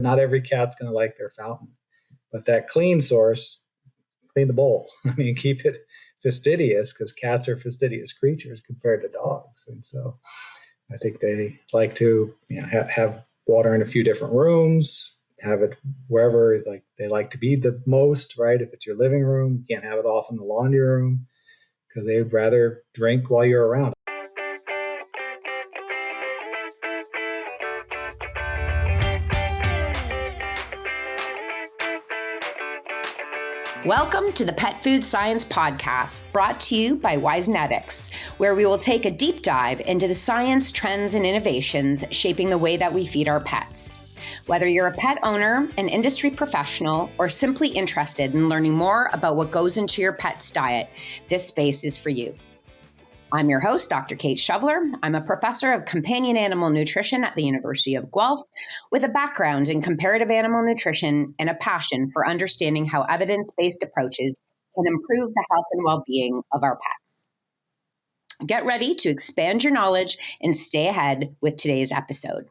Not every cat's going to like their fountain, but that clean source, clean the bowl. I mean, keep it fastidious, because cats are fastidious creatures compared to dogs. And so I think they like to have water in a few different rooms, have it wherever they like to be the most, right? If it's your living room, you can't have it off in the laundry room because they'd rather drink while you're around. Welcome to the Pet Food Science Podcast, brought to you by Wisenetics, where we will take a deep dive into the science, trends, and innovations shaping the way that we feed our pets. Whether you're a pet owner, an industry professional, or simply interested in learning more about what goes into your pet's diet, this space is for you. I'm your host, Dr. Kate Shoveler. I'm a professor of companion animal nutrition at the University of Guelph with a background in comparative animal nutrition and a passion for understanding how evidence-based approaches can improve the health and well-being of our pets. Get ready to expand your knowledge and stay ahead with today's episode.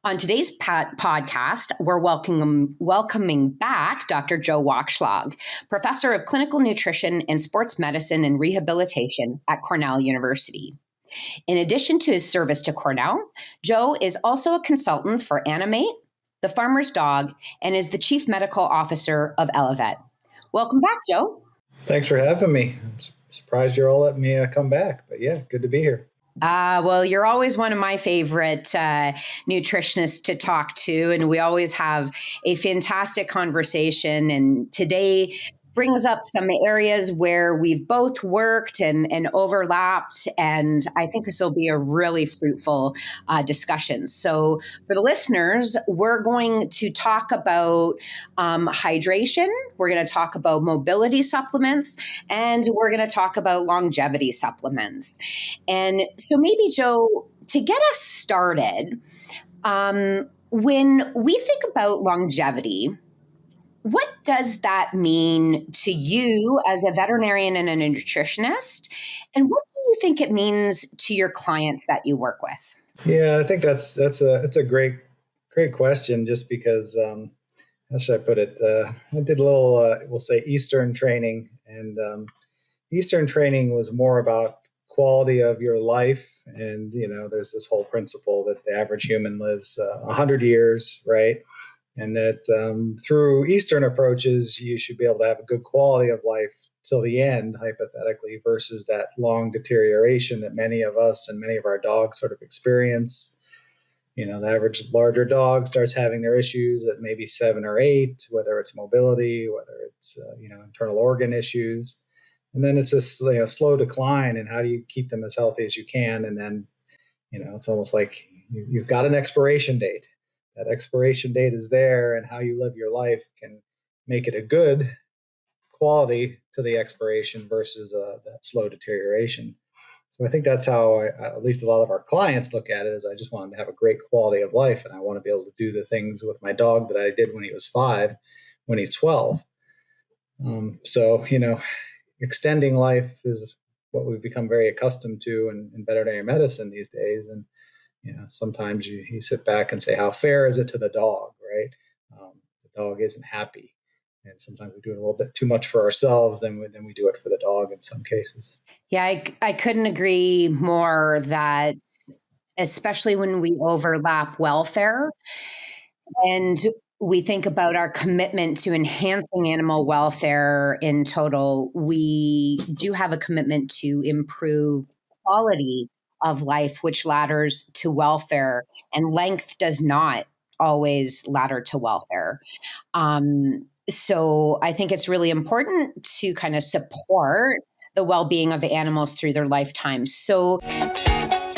On today's podcast, we're welcoming back Dr. Joe Wakshlag, professor of clinical nutrition and sports medicine and rehabilitation at Cornell University. In addition to his service to Cornell, Joe is also a consultant for Animate, The Farmer's Dog, and is the chief medical officer of Elevet. Welcome back, Joe. Thanks for having me. I'm surprised you're all letting me come back, but yeah, good to be here. Well, you're always one of my favorite nutritionists to talk to, and we always have a fantastic conversation. And today brings up some areas where we've both worked and overlapped, and I think this will be a really fruitful discussion. So for the listeners, we're going to talk about hydration, we're going to talk about mobility supplements, and we're going to talk about longevity supplements. And so maybe, Joe, to get us started, when we think about longevity, what does that mean to you as a veterinarian and a nutritionist? And what do you think it means to your clients that you work with? Yeah, I think that's a great question, just because, how should I put it? I did a little, we'll say Eastern training, and Eastern training was more about quality of your life. And, there's this whole principle that the average human lives 100 years, right? And that through Eastern approaches, you should be able to have a good quality of life till the end, hypothetically, versus that long deterioration that many of us and many of our dogs sort of experience. The average larger dog starts having their issues at maybe 7 or 8, whether it's mobility, whether it's internal organ issues. And then it's a slow decline, and how do you keep them as healthy as you can? And then, it's almost like you've got an expiration date. That expiration date is there, and how you live your life can make it a good quality to the expiration versus that slow deterioration. So I think that's how at least a lot of our clients look at it, is I just want them to have a great quality of life, and I want to be able to do the things with my dog that I did when he was 5, when he's 12. So, extending life is what we've become very accustomed to in veterinary medicine these days. And sometimes you sit back and say, how fair is it to the dog, right? The dog isn't happy. And sometimes we do it a little bit too much for ourselves than we do it for the dog in some cases. Yeah, I couldn't agree more that, especially when we overlap welfare and we think about our commitment to enhancing animal welfare in total, we do have a commitment to improve quality of life, which ladders to welfare, and length does not always ladder to welfare. So I think it's really important to kind of support the well-being of the animals through their lifetime. So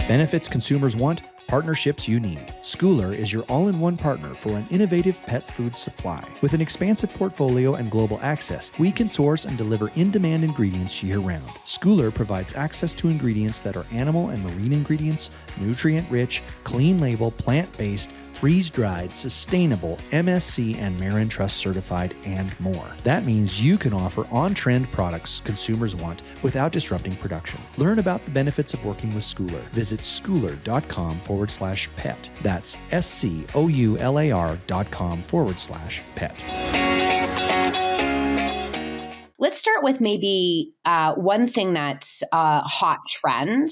benefits consumers want, partnerships you need. Cellular is your all-in-one partner for an innovative pet food supply. With an expansive portfolio and global access, we can source and deliver in-demand ingredients year-round. Cellular provides access to ingredients that are animal and marine ingredients, nutrient-rich, clean label, plant-based, freeze-dried, sustainable, MSC and Marin Trust certified, and more. That means you can offer on-trend products consumers want without disrupting production. Learn about the benefits of working with Schooler. Visit schooler.com/pet. That's SCOULAR.com/pet. Let's start with maybe one thing that's a hot trend,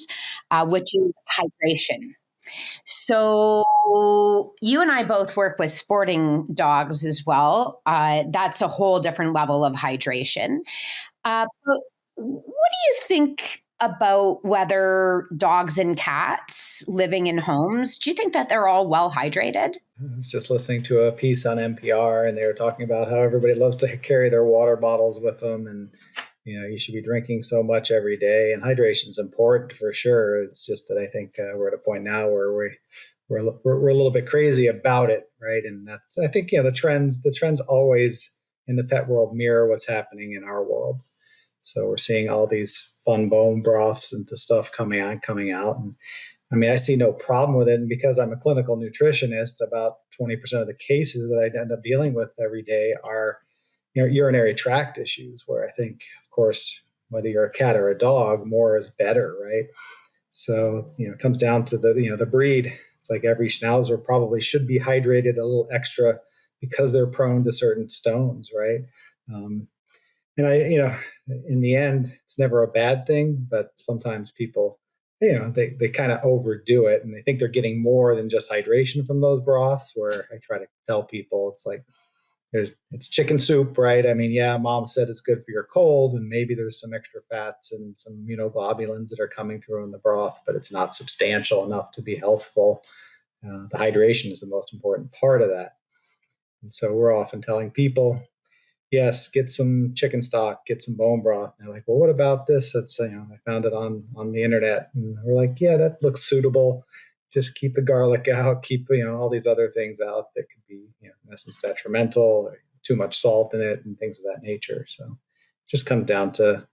which is hydration. So you and I both work with sporting dogs as well. That's a whole different level of hydration. But what do you think about whether dogs and cats living in homes, do you think that they're all well hydrated? I was just listening to a piece on NPR, and they were talking about how everybody loves to carry their water bottles with them, and you should be drinking so much every day. And hydration is important for sure. It's just that I think we're at a point now where we're a little bit crazy about it, right? And that's, I think, the trends always in the pet world mirror what's happening in our world. So we're seeing all these fun bone broths and the stuff coming out. And I mean, I see no problem with it. And because I'm a clinical nutritionist, about 20% of the cases that I end up dealing with every day are urinary tract issues, where I think, of course, whether you're a cat or a dog, more is better, right? So, it comes down to the breed. It's like every schnauzer probably should be hydrated a little extra because they're prone to certain stones, right? And in the end, it's never a bad thing, but sometimes people, they kind of overdo it and they think they're getting more than just hydration from those broths, where I try to tell people it's like, it's chicken soup, right? I mean, yeah, mom said it's good for your cold, and maybe there's some extra fats and some immunoglobulins that are coming through in the broth, but it's not substantial enough to be healthful. The hydration is the most important part of that. And so we're often telling people, yes, get some chicken stock, get some bone broth. And they're like, well, what about this? That's, I found it on the internet. And we're like, yeah, that looks suitable. Just keep the garlic out, keep, all these other things out that could be, in essence, detrimental, or too much salt in it and things of that nature. So it just comes down to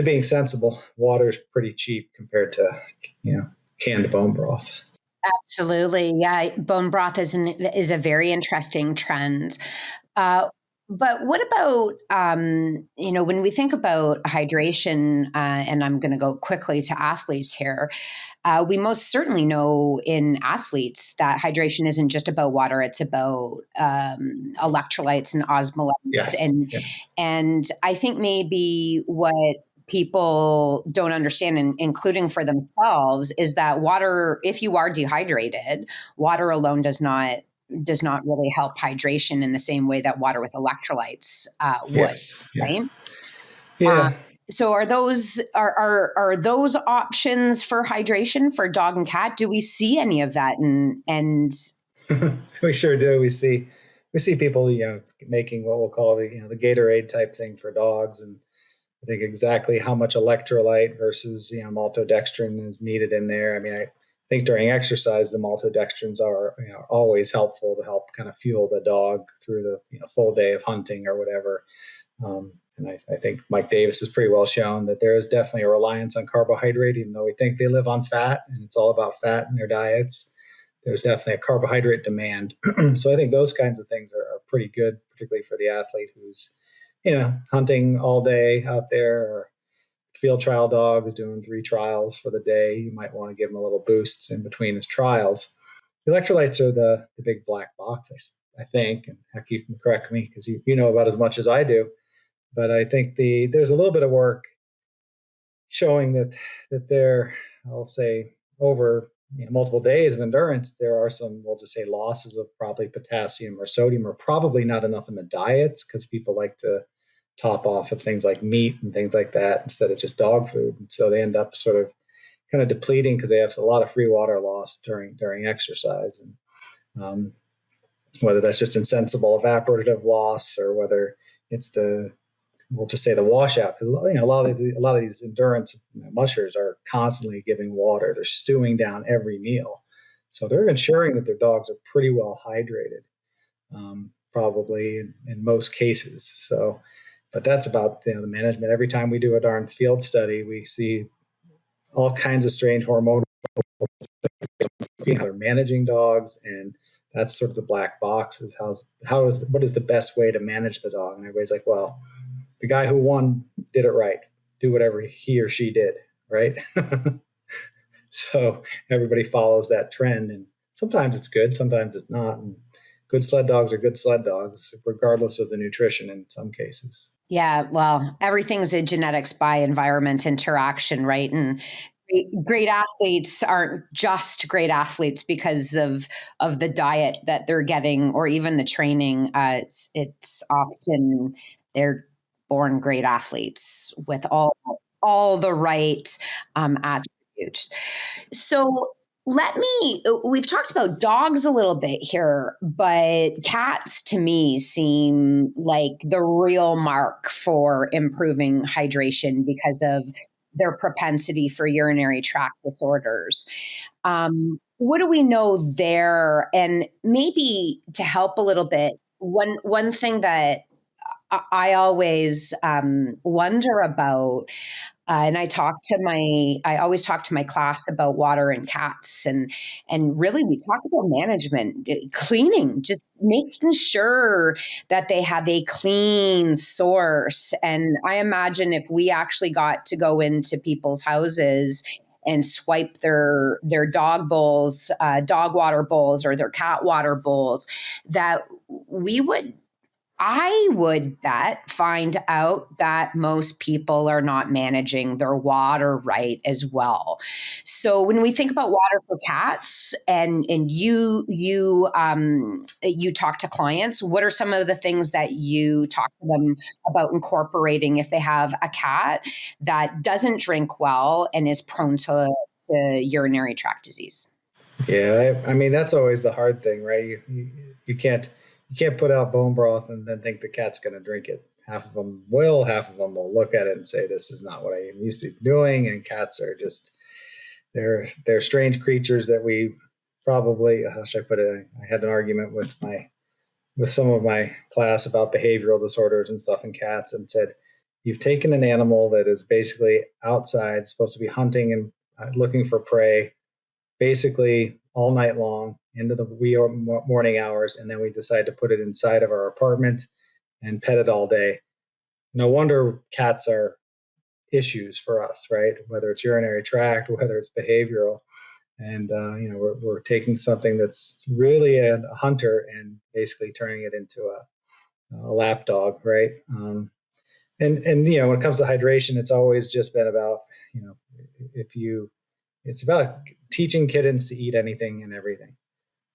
being sensible. Water's pretty cheap compared to, canned bone broth. Absolutely. Yeah. Bone broth is a very interesting trend. But what about, when we think about hydration, and I'm going to go quickly to athletes here, we most certainly know in athletes that hydration isn't just about water; it's about electrolytes and osmolytes. Yes. And I think maybe what people don't understand, including for themselves, is that water, if you are dehydrated, water alone does not really help hydration in the same way that water with electrolytes would, yes. right? Yeah. So are those options for hydration for dog and cat? Do we see any of that? And we sure do. We see people, making what we'll call the Gatorade type thing for dogs, and I think exactly how much electrolyte versus maltodextrin is needed in there. I mean, I think during exercise, the maltodextrins are always helpful to help kind of fuel the dog through the full day of hunting or whatever. And I think Mike Davis has pretty well shown that there is definitely a reliance on carbohydrate, even though we think they live on fat and it's all about fat in their diets. There's definitely a carbohydrate demand. So I think those kinds of things are pretty good, particularly for the athlete who's, hunting all day out there, or field trial dog is doing 3 trials for the day. You might want to give him a little boost in between his trials. The electrolytes are the big black box, I think, and heck, you can correct me because you know about as much as I do. But I think there's a little bit of work showing that there, I'll say, over multiple days of endurance, there are some, we'll just say, losses of probably potassium or sodium, or probably not enough in the diets, because people like to top off of things like meat and things like that instead of just dog food. And so they end up sort of kind of depleting because they have a lot of free water loss during exercise. And whether that's just insensible evaporative loss, or whether it's we'll just say the washout, because a lot of these endurance mushers are constantly giving water. They're stewing down every meal, so they're ensuring that their dogs are pretty well hydrated, probably in most cases. So, but that's about the management. Every time we do a darn field study, we see all kinds of strange hormonal feeding, how they're managing dogs, and that's sort of the black box is what is the best way to manage the dog. And everybody's like, well, the guy who won did it right. Do whatever he or she did, right? So everybody follows that trend, and sometimes it's good, sometimes it's not. And good sled dogs are good sled dogs, regardless of the nutrition in some cases. Yeah, well, everything's a genetics by environment interaction, right? And great athletes aren't just great athletes because of the diet that they're getting or even the training. It's often they're born great athletes with all the right attributes. So we've talked about dogs a little bit here, but cats to me seem like the real mark for improving hydration because of their propensity for urinary tract disorders. What do we know there? And maybe to help a little bit, one thing that I always wonder about, and I always talk to my class about water and cats, and really we talk about management, cleaning, just making sure that they have a clean source. And I imagine if we actually got to go into people's houses and swipe their dog bowls, dog water bowls, or their cat water bowls, that I would bet find out that most people are not managing their water right as well. So when we think about water for cats, and you talk to clients, what are some of the things that you talk to them about incorporating if they have a cat that doesn't drink well and is prone to urinary tract disease? Yeah, I mean that's always the hard thing, right? You can't put out bone broth and then think the cat's going to drink it. Half of them will, half of them will look at it and say, this is not what I am used to doing. And cats are just, they're strange creatures that we probably, how should I put it? I had an argument with some of my class about behavioral disorders and stuff in cats, and said, you've taken an animal that is basically outside, supposed to be hunting and looking for prey, basically all night long into the wee morning hours, and then we decide to put it inside of our apartment and pet it all day. No wonder cats are issues for us, right? Whether it's urinary tract, whether it's behavioral. And we're taking something that's really a hunter and basically turning it into a lap dog, right? And when it comes to hydration, it's always just been about it's about teaching kittens to eat anything and everything.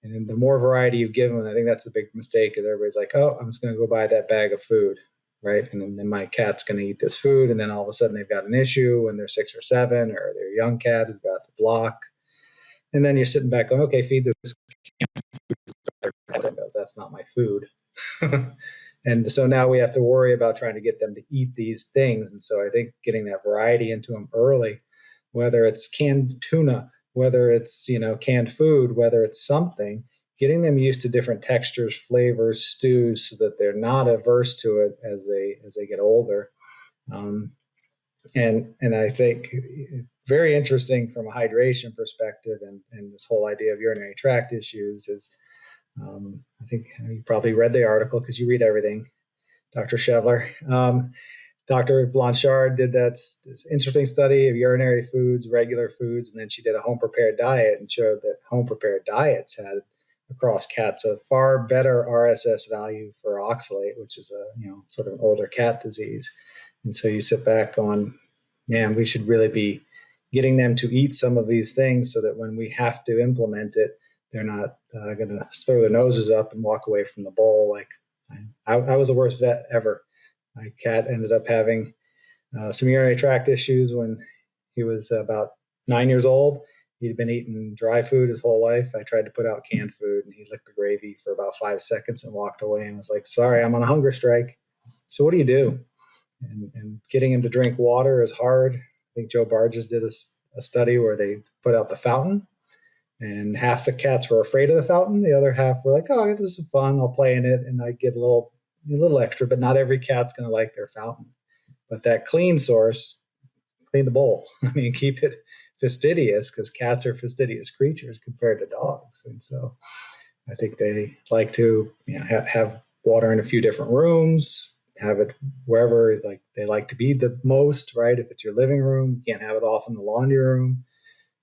And the more variety you give them, I think that's the big mistake, is everybody's like, oh, I'm just going to go buy that bag of food, right? And then my cat's going to eat this food. And then all of a sudden they've got an issue when they're 6 or 7, or their young cat has got the block. And then you're sitting back going, okay, feed this. That's not my food. And so now we have to worry about trying to get them to eat these things. And so I think getting that variety into them early, whether it's canned tuna, whether it's, canned food, whether it's something, getting them used to different textures, flavors, stews, so that they're not averse to it as they get older. And I think very interesting from a hydration perspective, and this whole idea of urinary tract issues is, I think you probably read the article because you read everything, Dr. Shevler. Dr. Blanchard did this interesting study of urinary foods, regular foods, and then she did a home-prepared diet and showed that home-prepared diets had, across cats, a far better RSS value for oxalate, which is sort of an older cat disease. And so you sit back on, man, we should really be getting them to eat some of these things so that when we have to implement it, they're not going to throw their noses up and walk away from the bowl. Like I was the worst vet ever. My cat ended up having some urinary tract issues when he was about 9 years old. He'd been eating dry food his whole life. I tried to put out canned food, and he licked the gravy for about 5 seconds and walked away, and was like, sorry, I'm on a hunger strike. So what do you do? And getting him to drink water is hard. I think Joe Barges did a study where they put out the fountain, and half the cats were afraid of the fountain. The other half were like, oh, this is fun. I'll play in it. And I get a little extra, but not every cat's going to like their fountain. But that clean source, clean the bowl. I mean, fastidious because cats are fastidious creatures compared to dogs. And so I think they like to have water in a few different rooms, have it wherever like they like to be the most, right? If it's your living room, you can't have it off in the laundry room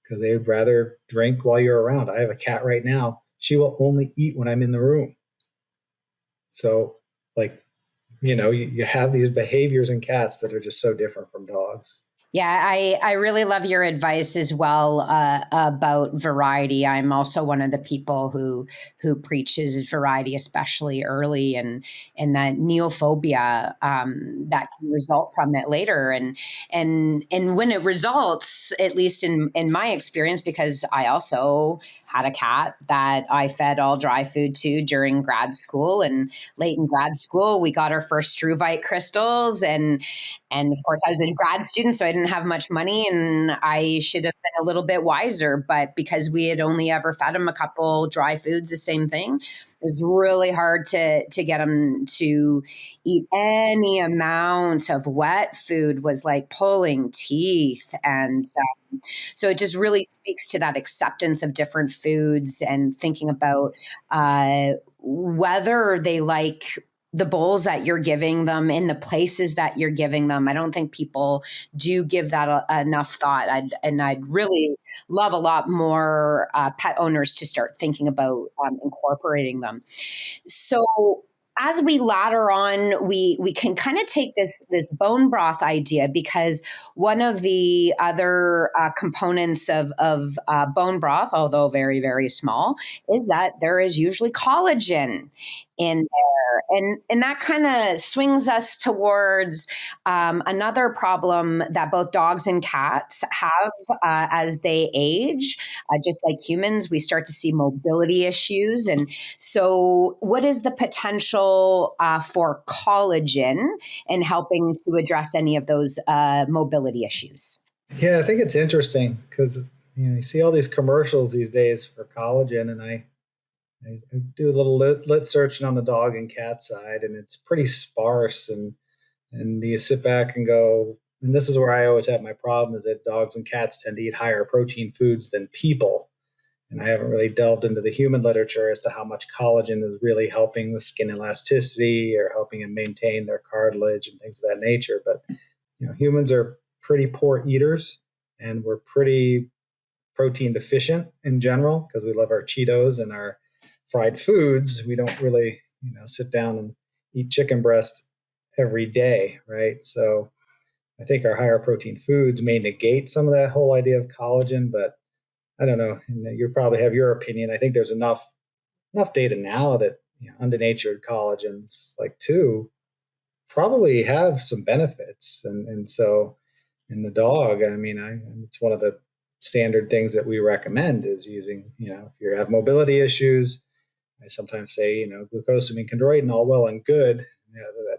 because they'd rather drink while you're around. I have a cat right now. She will only eat when I'm in the room. So like, you have these behaviors in cats that are just so different from dogs. Yeah, I really love your advice as well about variety. I'm also one of the people who preaches variety, especially early, and that neophobia that can result from it later. And when it results, at least in my experience, because I also had a cat that I fed all dry food to during grad school, and late in grad school, we got our first Struvite crystals, and of course, I was a grad student, so I didn't have much money, and I should have been a little bit wiser. But because we had only ever fed him a couple dry foods, the same thing, it was really hard to get him to eat any amount of wet food. Was like pulling teeth, and so it just really speaks to that acceptance of different foods and thinking about whether they like the bowls that you're giving them in the places that you're giving them. I don't think people do give that enough thought. I'd really love a lot more pet owners to start thinking about incorporating them. So as we ladder on, we can kind of take this bone broth idea, because one of the other components of bone broth, although very, very small, is that there is usually collagen in there. And that kind of swings us towards another problem that both dogs and cats have as they age. Just like humans, we start to see mobility issues. And so what is the potential for collagen in helping to address any of those mobility issues? Yeah, I think it's interesting because you see all these commercials these days for collagen, and I do a little lit searching on the dog and cat side, and it's pretty sparse. And you sit back and go, and this is where I always have my problem, is that dogs and cats tend to eat higher protein foods than people. And I haven't really delved into the human literature as to how much collagen is really helping with skin elasticity or helping them maintain their cartilage and things of that nature. But humans are pretty poor eaters, and we're pretty protein deficient in general because we love our Cheetos and our fried foods. We don't really, sit down and eat chicken breast every day, right? So I think our higher protein foods may negate some of that whole idea of collagen, but I don't know. You probably have your opinion. I think there's enough data now that undenatured collagens like 2 probably have some benefits. And so in the dog, it's one of the standard things that we recommend is using, if you have mobility issues, I sometimes say, glucosamine chondroitin, well and good.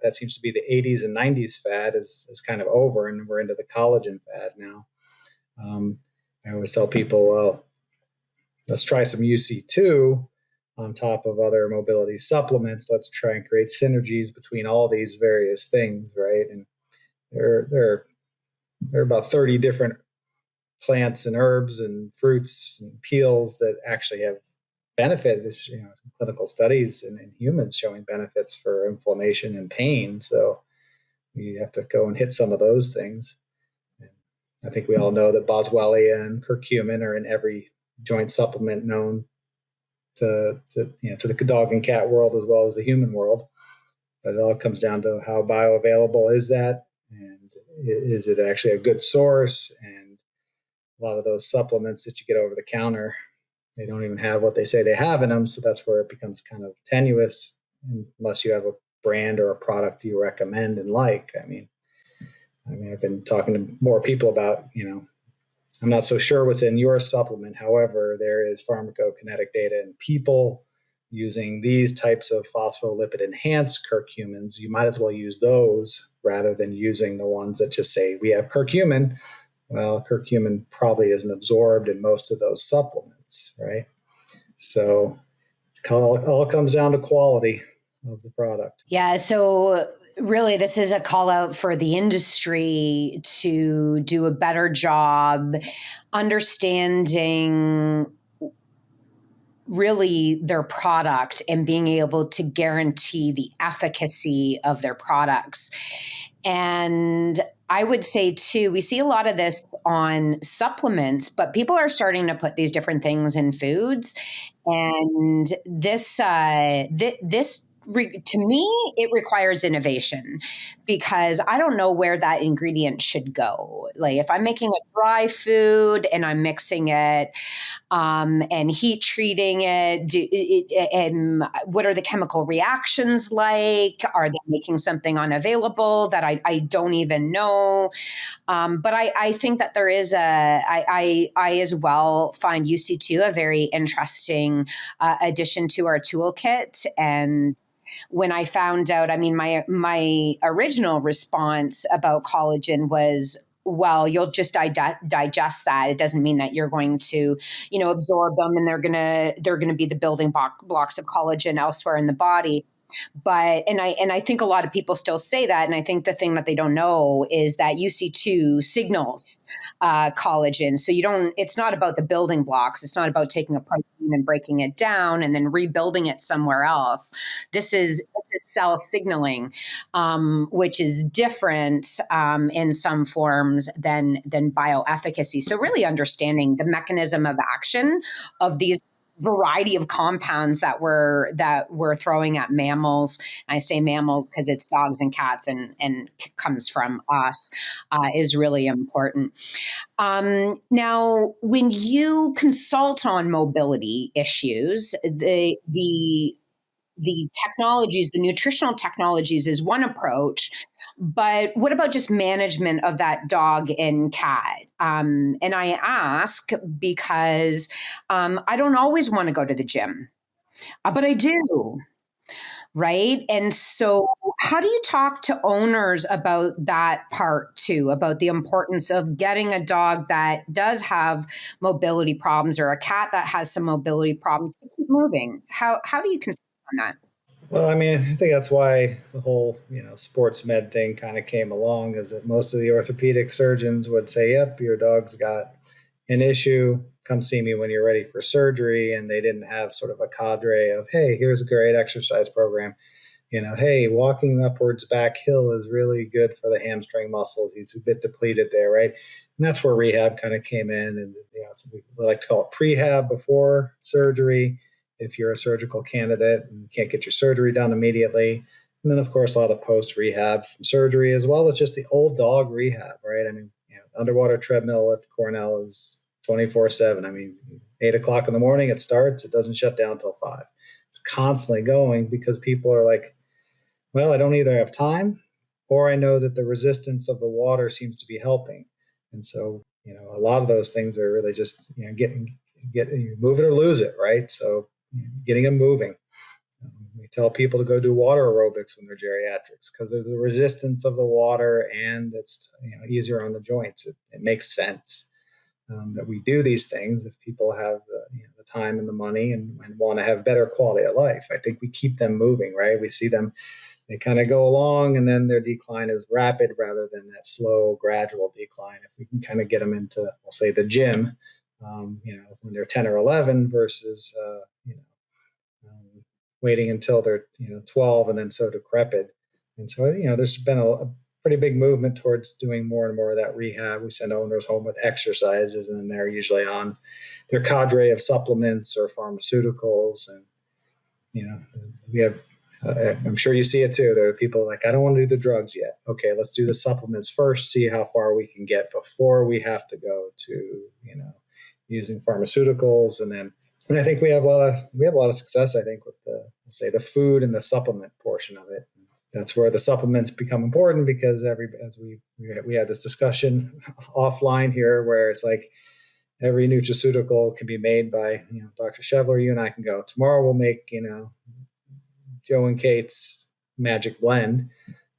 That seems to be the 80s and 90s fad is kind of over, and we're into the collagen fad now. I always tell people, well, let's try some UC2 on top of other mobility supplements. Let's try and create synergies between all these various things, right? And there are about 30 different plants and herbs and fruits and peels that actually have benefit. Clinical studies in humans showing benefits for inflammation and pain. So you have to go and hit some of those things. I think we all know that boswellia and curcumin are in every joint supplement known to the dog and cat world as well as the human world. But it all comes down to how bioavailable is that, and is it actually a good source? And a lot of those supplements that you get over the counter, they don't even have what they say they have in them. So that's where it becomes kind of tenuous unless you have a brand or a product you recommend and like. I've been talking to more people about, I'm not so sure what's in your supplement. However, there is pharmacokinetic data in people using these types of phospholipid enhanced curcumins. You might as well use those rather than using the ones that just say we have curcumin. Well, curcumin probably isn't absorbed in most of those supplements, right? So it all comes down to quality of the product. Yeah. So really, this is a call out for the industry to do a better job understanding really their product and being able to guarantee the efficacy of their products. And I would say too, we see a lot of this on supplements, but people are starting to put these different things in foods. And to me, it requires innovation because I don't know where that ingredient should go. Like if I'm making a dry food and I'm mixing it and heat treating it, and what are the chemical reactions like? Are they making something unavailable that I don't even know? But I think that there is I as well find UC2 a very interesting addition to our toolkit. And when I found out, I mean, my original response about collagen was, well, you'll just digest that. It doesn't mean that you're going to, absorb them, and they're gonna be the building blocks of collagen elsewhere in the body. But I think a lot of people still say that, and I think the thing that they don't know is that UC2 signals collagen. So it's not about the building blocks. It's not about taking a protein and breaking it down and then rebuilding it somewhere else. This is cell signaling, which is different in some forms than bioefficacy. So really understanding the mechanism of action of these variety of compounds that we're throwing at mammals. And I say mammals because it's dogs and cats and comes from us, is really important. Now, when you consult on mobility issues, the technologies, the nutritional technologies is one approach, but what about just management of that dog and cat? And I ask because I don't always want to go to the gym, but I do. Right. And so, how do you talk to owners about that part too, about the importance of getting a dog that does have mobility problems or a cat that has some mobility problems to keep moving? How do you consult on that? Well, I mean, I think that's why the whole, sports med thing kind of came along, is that most of the orthopedic surgeons would say, yep, your dog's got an issue. Come see me when you're ready for surgery. And they didn't have sort of a cadre of, hey, here's a great exercise program. Hey, walking upwards back hill is really good for the hamstring muscles. He's a bit depleted there, right? And that's where rehab kind of came in. And, we like to call it prehab before surgery, if you're a surgical candidate and can't get your surgery done immediately. And then, of course, a lot of post-rehab from surgery, as well as just the old dog rehab, right? I mean, underwater treadmill at Cornell is 24/7. I mean, 8 o'clock in the morning, it starts. It doesn't shut down until 5. It's constantly going because people are like, well, I don't either have time, or I know that the resistance of the water seems to be helping. And so, a lot of those things are really just, get you move it or lose it, right? So getting them moving. We tell people to go do water aerobics when they're geriatrics because there's a resistance of the water, and it's easier on the joints. It makes sense that we do these things if people have the time and the money and want to have better quality of life. I think we keep them moving, right? We see them, they kind of go along, and then their decline is rapid rather than that slow, gradual decline. If we can kind of get them into, we'll say, the gym, when they're 10 or 11 versus, waiting until they're 12 and then so decrepit. And so there's been a pretty big movement towards doing more and more of that rehab. We send owners home with exercises, and then they're usually on their cadre of supplements or pharmaceuticals. And we have I'm sure you see it too. There are people like, I don't want to do the drugs yet. Okay, let's do the supplements first, see how far we can get before we have to go to using pharmaceuticals. And I think we have a lot of success, I think, with the food and the supplement portion of it. That's where the supplements become important, because as we had this discussion offline here, where it's like every nutraceutical can be made by Dr. Shevler. You and I can go tomorrow. We'll make Joe and Kate's magic blend,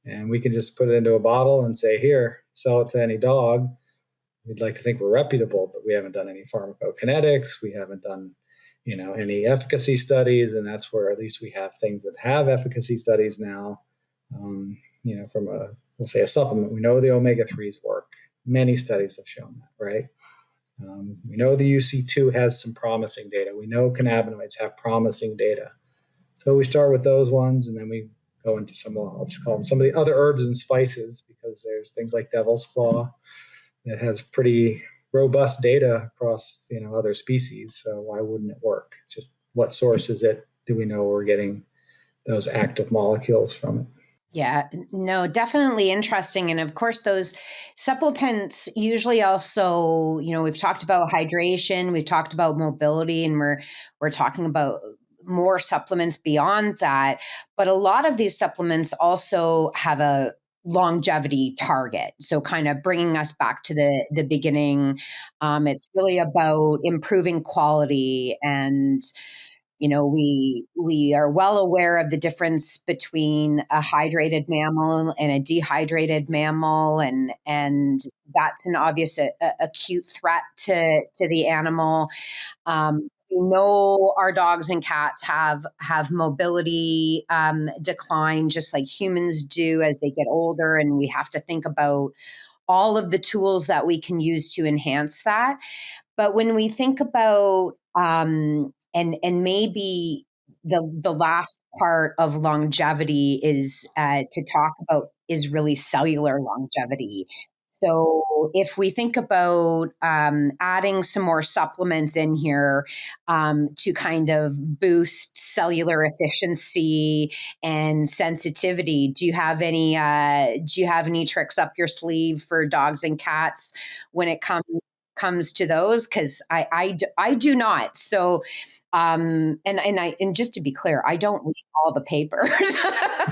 and we can just put it into a bottle and say, here, sell it to any dog. We'd like to think we're reputable, but we haven't done any pharmacokinetics. We haven't done any efficacy studies, and that's where at least we have things that have efficacy studies now. from we'll say a supplement, we know the omega-3s work. Many studies have shown that, right? We know the UC2 has some promising data. We know cannabinoids have promising data. So we start with those ones, and then we go into I'll just call them some of the other herbs and spices, because there's things like devil's claw that has pretty robust data across, other species. So why wouldn't it work? It's just, what source is it? Do we know we're getting those active molecules from it? Yeah, no, definitely interesting. And of course, those supplements usually also, we've talked about hydration, we've talked about mobility, and we're talking about more supplements beyond that. But a lot of these supplements also have a longevity target. So kind of bringing us back to the beginning, it's really about improving quality. And we are well aware of the difference between a hydrated mammal and a dehydrated mammal, and that's an obvious acute threat to the animal. We know our dogs and cats have mobility decline, just like humans do as they get older, and we have to think about all of the tools that we can use to enhance that. But when we think about and maybe the last part of longevity is to talk about is really cellular longevity. So if we think about adding some more supplements in here to kind of boost cellular efficiency and sensitivity, do you have any tricks up your sleeve for dogs and cats when it comes to those? Because I do not. So and just to be clear, I don't read all the papers.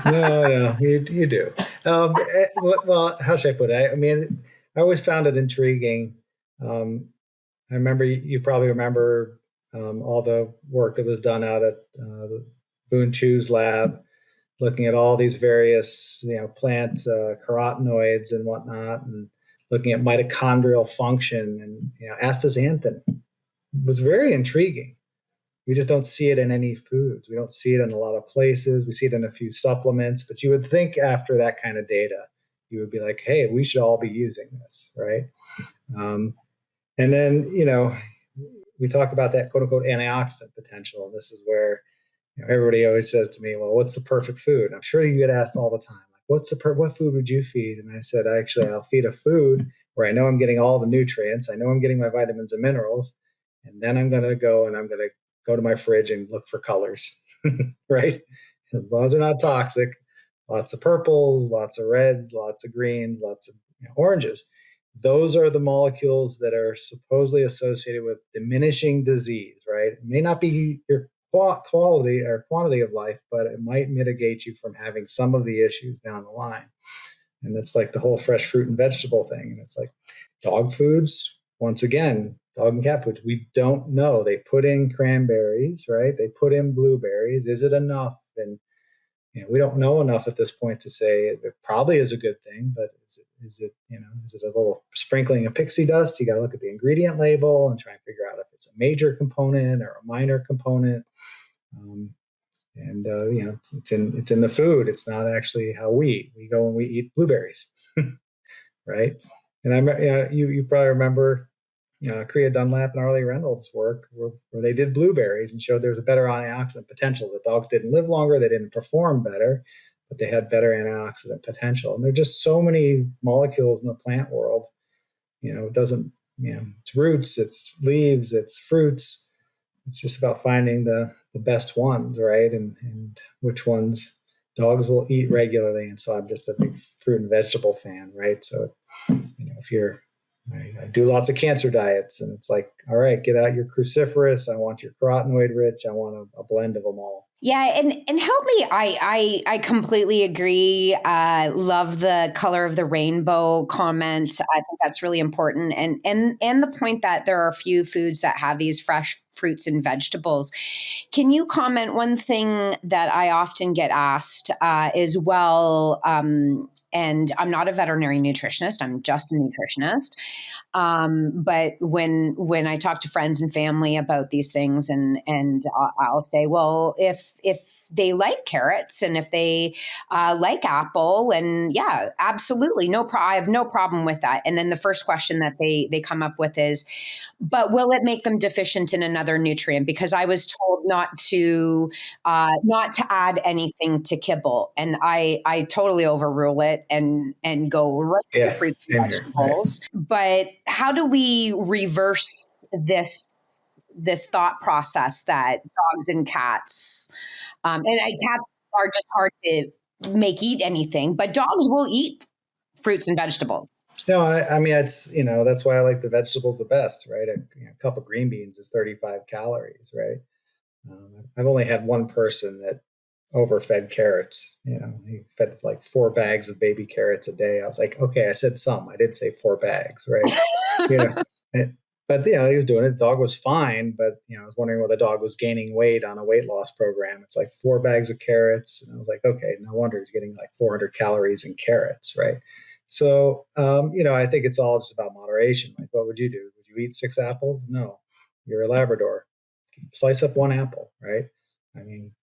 No, you do. Well, how should I put it? I mean, I always found it intriguing. I remember, you probably remember all the work that was done out at Boone Chu's lab, looking at all these various, plant carotenoids and whatnot, and looking at mitochondrial function, and astaxanthin was very intriguing. We just don't see it in any foods. We don't see it in a lot of places. We see it in a few supplements, but you would think after that kind of data, you would be like, hey, we should all be using this, right? And then, we talk about that quote unquote antioxidant potential. And this is where, everybody always says to me, well, what's the perfect food? And I'm sure you get asked all the time, like, what food would you feed? And I said, actually, I'll feed a food where I know I'm getting all the nutrients. I know I'm getting my vitamins and minerals. And then I'm going to go to my fridge and look for colors, right? As long as they're not toxic, lots of purples, lots of reds, lots of greens, lots of oranges. Those are the molecules that are supposedly associated with diminishing disease, right? It may not be your quality or quantity of life, but it might mitigate you from having some of the issues down the line. And that's like the whole fresh fruit and vegetable thing. And it's like dog foods, once again, dog and cat foods, we don't know. They put in cranberries, right? They put in blueberries. Is it enough? And we don't know enough at this point to say it probably is a good thing, but is it a little sprinkling of pixie dust? You got to look at the ingredient label and try and figure out if it's a major component or a minor component. It's in the food. It's not actually how we go and we eat blueberries, right? And you probably remember Kriya Dunlap and Arlie Reynolds' work where they did blueberries and showed there was a better antioxidant potential. The dogs didn't live longer, they didn't perform better, but they had better antioxidant potential. And there are just so many molecules in the plant world. It doesn't, it's roots, it's leaves, it's fruits. It's just about finding the best ones, right? And which ones dogs will eat regularly. And so I'm just a big fruit and vegetable fan, right? So, if I do lots of cancer diets, and it's like, all right, get out your cruciferous. I want your carotenoid rich. I want a blend of them all. Yeah, and help me. I completely agree. Love the color of the rainbow comment. I think that's really important, and the point that there are a few foods that have these fresh fruits and vegetables. Can you comment? One thing that I often get asked is, well, and I'm not a veterinary nutritionist, I'm just a nutritionist. But when I talk to friends and family about these things, and I'll say, well, if they like carrots and if they like apple. And yeah, absolutely. I have no problem with that. And then the first question that they come up with is, but will it make them deficient in another nutrient? Because I was told not to add anything to kibble, and I totally overrule it and go right to fruits and vegetables. Right. But how do we reverse this thought process that dogs and cats and cats are just hard to make eat anything, but dogs will eat fruits and vegetables? No, I mean, it's, that's why I like the vegetables the best, right? A cup of green beans is 35 calories, right? I've only had one person that overfed carrots. He fed like 4 bags of baby carrots a day. I was like, okay, I said some. I did say 4 bags, right? But he was doing it. The dog was fine, but I was wondering whether the dog was gaining weight on a weight loss program. It's like 4 bags of carrots, and I was like, okay, no wonder he's getting like 400 calories in carrots, right? So, I think it's all just about moderation. Like, what would you do? Would you eat 6 apples? No. You're a Labrador. Slice up 1 apple, right? I mean,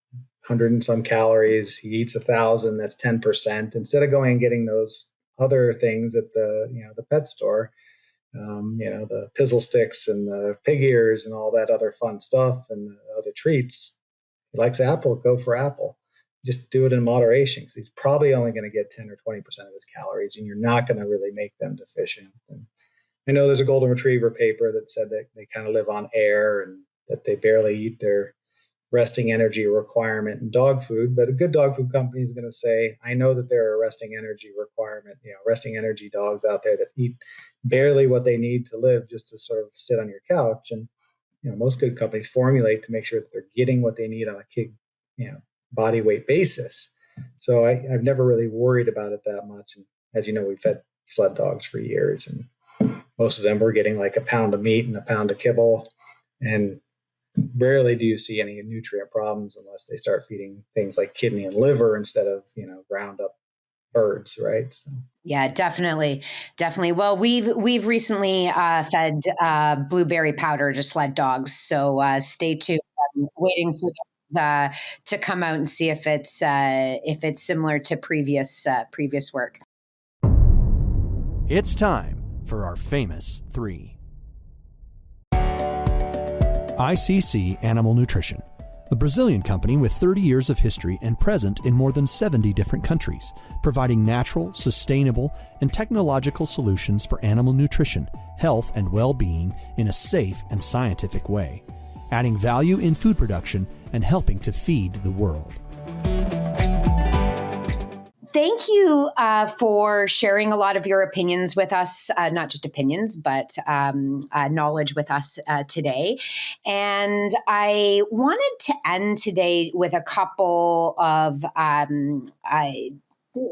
100 and some calories. He eats 1,000. That's 10%. Instead of going and getting those other things at the pet store, the pizzle sticks and the pig ears and all that other fun stuff and the other treats. He likes apple. Go for apple. Just do it in moderation, because he's probably only going to get 10 or 20% of his calories, and you're not going to really make them deficient. And I know there's a golden retriever paper that said that they kind of live on air and that they barely eat their resting energy requirement in dog food. But a good dog food company is going to say, I know that there are resting energy dogs out there that eat barely what they need to live just to sort of sit on your couch. And, most good companies formulate to make sure that they're getting what they need on a body weight basis. So I've never really worried about it that much. And as you know, we've fed sled dogs for years, and most of them were getting like a pound of meat and a pound of kibble. And rarely do you see any nutrient problems unless they start feeding things like kidney and liver instead of, ground up birds, right? So. Yeah, definitely. Well, we've recently fed blueberry powder to sled dogs. So stay tuned. I'm waiting for to come out and see if it's similar to previous work. It's time for our famous 3. ICC Animal Nutrition, a Brazilian company with 30 years of history and present in more than 70 different countries, providing natural, sustainable, and technological solutions for animal nutrition, health, and well-being in a safe and scientific way, adding value in food production and helping to feed the world. Thank you for sharing a lot of your opinions with us, not just opinions, but knowledge with us today. And I wanted to end today with a couple of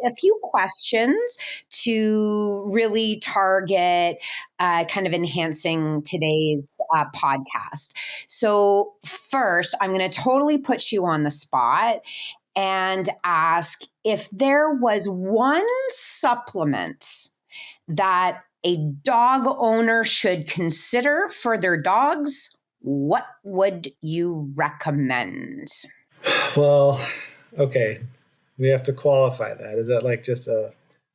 a few questions to really target kind of enhancing today's podcast. So first, I'm going to totally put you on the spot and ask if there was one supplement that a dog owner should consider for their dogs, what would you recommend? Well, okay. We have to qualify that. Is that like just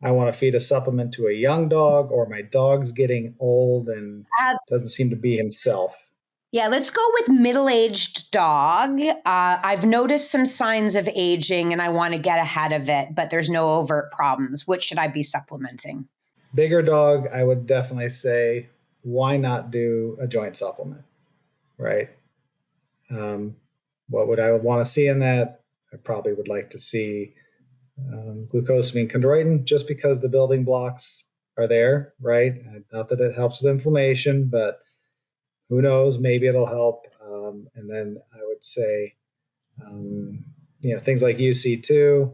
I want to feed a supplement to a young dog, or my dog's getting old and doesn't seem to be himself? Yeah, let's go with middle-aged dog. I've noticed some signs of aging and I want to get ahead of it, but there's no overt problems. What should I be supplementing? Bigger dog, I would definitely say, why not do a joint supplement, right? What would I want to see in that? I probably would like to see glucosamine chondroitin, just because the building blocks are there, right? Not that it helps with inflammation, but who knows? Maybe it'll help. And then I would say, things like UC2.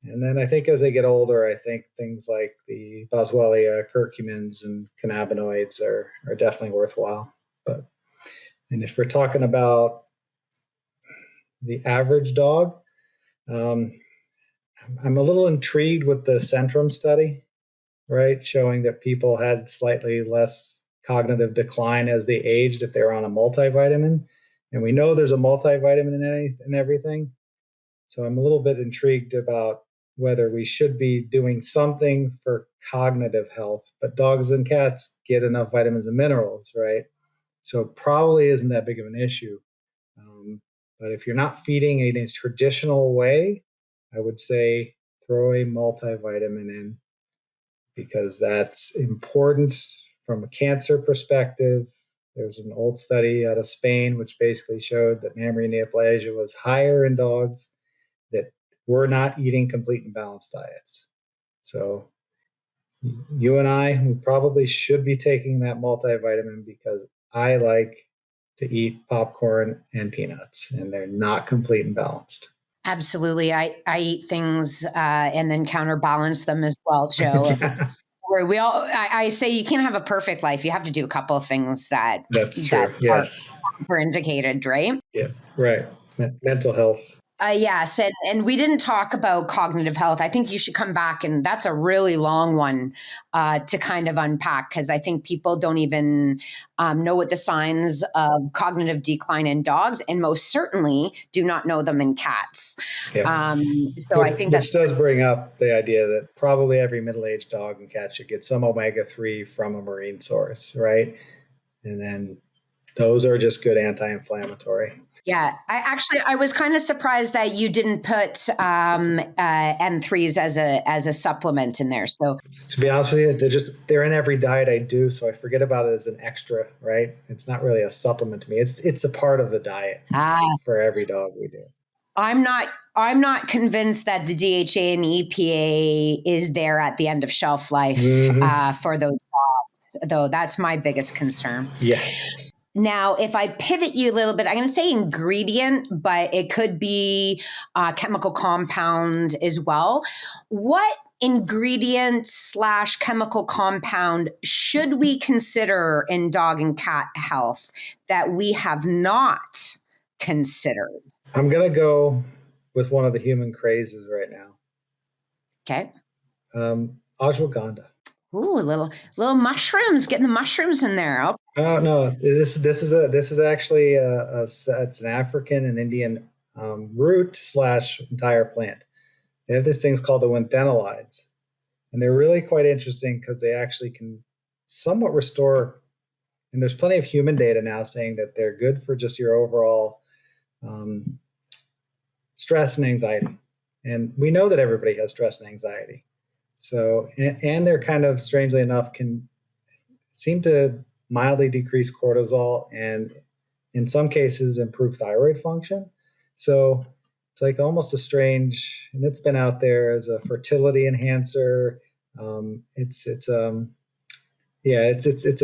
And then I think as they get older, I think things like the Boswellia, curcumins, and cannabinoids are definitely worthwhile. And if we're talking about the average dog, I'm a little intrigued with the Centrum study, right? Showing that people had slightly less cognitive decline as they aged if they're on a multivitamin. And we know there's a multivitamin in everything. So I'm a little bit intrigued about whether we should be doing something for cognitive health, but dogs and cats get enough vitamins and minerals, right? So probably isn't that big of an issue. But if you're not feeding in a traditional way, I would say throw a multivitamin in, because that's important from a cancer perspective. There's an old study out of Spain which basically showed that mammary neoplasia was higher in dogs that were not eating complete and balanced diets. So you and I, we probably should be taking that multivitamin, because I like to eat popcorn and peanuts, and they're not complete and balanced. Absolutely. I eat things and then counterbalance them as well, Joe. Where I say you can't have a perfect life. You have to do a couple of things that That's true. Yes. are indicated, right? Yeah. Right. Mental health. Yes. And we didn't talk about cognitive health. I think you should come back, and that's a really long one to kind of unpack, because I think people don't even know what the signs of cognitive decline in dogs, and most certainly do not know them in cats. Yeah. I think which does bring up the idea that probably every middle-aged dog and cat should get some omega-3 from a marine source, right? And then those are just good anti-inflammatory. Yeah, I was kind of surprised that you didn't put N3s as a supplement in there. So to be honest with you, they're in every diet I do, so I forget about it as an extra, right? It's not really a supplement to me. It's a part of the diet for every dog we do. I'm not convinced that the DHA and EPA is there at the end of shelf life for those dogs, though. That's my biggest concern. Yes. Now, if I pivot you a little bit, I'm going to say ingredient, but it could be chemical compound as well. What ingredient / chemical compound should we consider in dog and cat health that we have not considered? I'm going to go with one of the human crazes right now. Okay. Ashwagandha. Ooh, little mushrooms, getting the mushrooms in there. Okay. Oh no! This is actually it's an African and Indian root / entire plant. They have these things called the winthenolides, and they're really quite interesting because they actually can somewhat restore. And there's plenty of human data now saying that they're good for just your overall stress and anxiety. And we know that everybody has stress and anxiety. So, and they're kind of, strangely enough, can seem to mildly decrease cortisol and in some cases improve thyroid function. So it's like almost a strange, and it's been out there as a fertility enhancer. It's a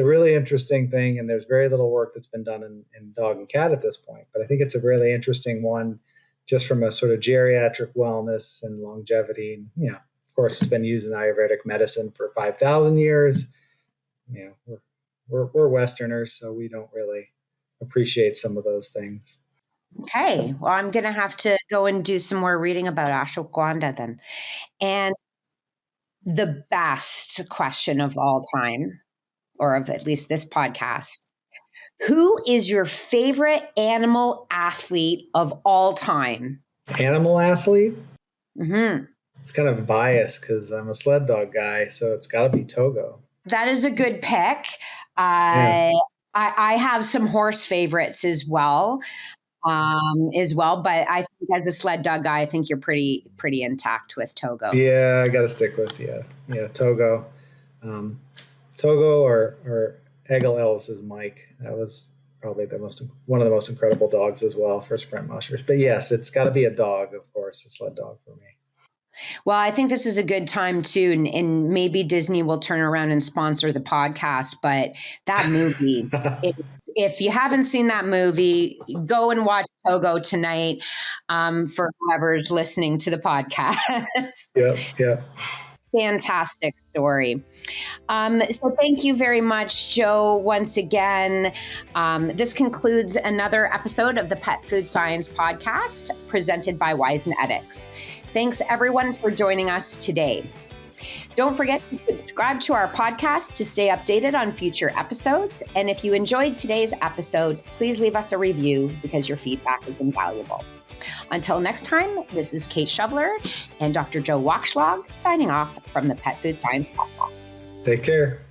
really interesting thing, and there's very little work that's been done in dog and cat at this point. But I think it's a really interesting one, just from a sort of geriatric wellness and longevity. And, you know, of course, it's been used in Ayurvedic medicine for 5,000 years. You know, we're Westerners, so we don't really appreciate some of those things. Okay. Well, I'm going to have to go and do some more reading about ashwagandha then. And the best question of all time, or of at least this podcast, who is your favorite animal athlete of all time? Animal athlete? Mm-hmm. It's kind of biased because I'm a sled dog guy, so it's got to be Togo. That is a good pick. I have some horse favorites as well. But I think as a sled dog guy, I think you're pretty intact with Togo. Yeah, I got to stick with Togo. Togo or Egil Ellis's Mike. That was probably one of the most incredible dogs as well for sprint mushers. But yes, it's got to be a dog, of course, a sled dog for me. Well, I think this is a good time too, and maybe Disney will turn around and sponsor the podcast. But that movie, if you haven't seen that movie, go and watch Togo tonight. For whoever's listening to the podcast. Yeah. Fantastic story. So thank you very much, Joe, once again. This concludes another episode of the Pet Food Science Podcast presented by Wisenetics. Thanks, everyone, for joining us today. Don't forget to subscribe to our podcast to stay updated on future episodes. And if you enjoyed today's episode, please leave us a review because your feedback is invaluable. Until next time, this is Kate Shoveler and Dr. Joe Wakshlag signing off from the Pet Food Science Podcast. Take care.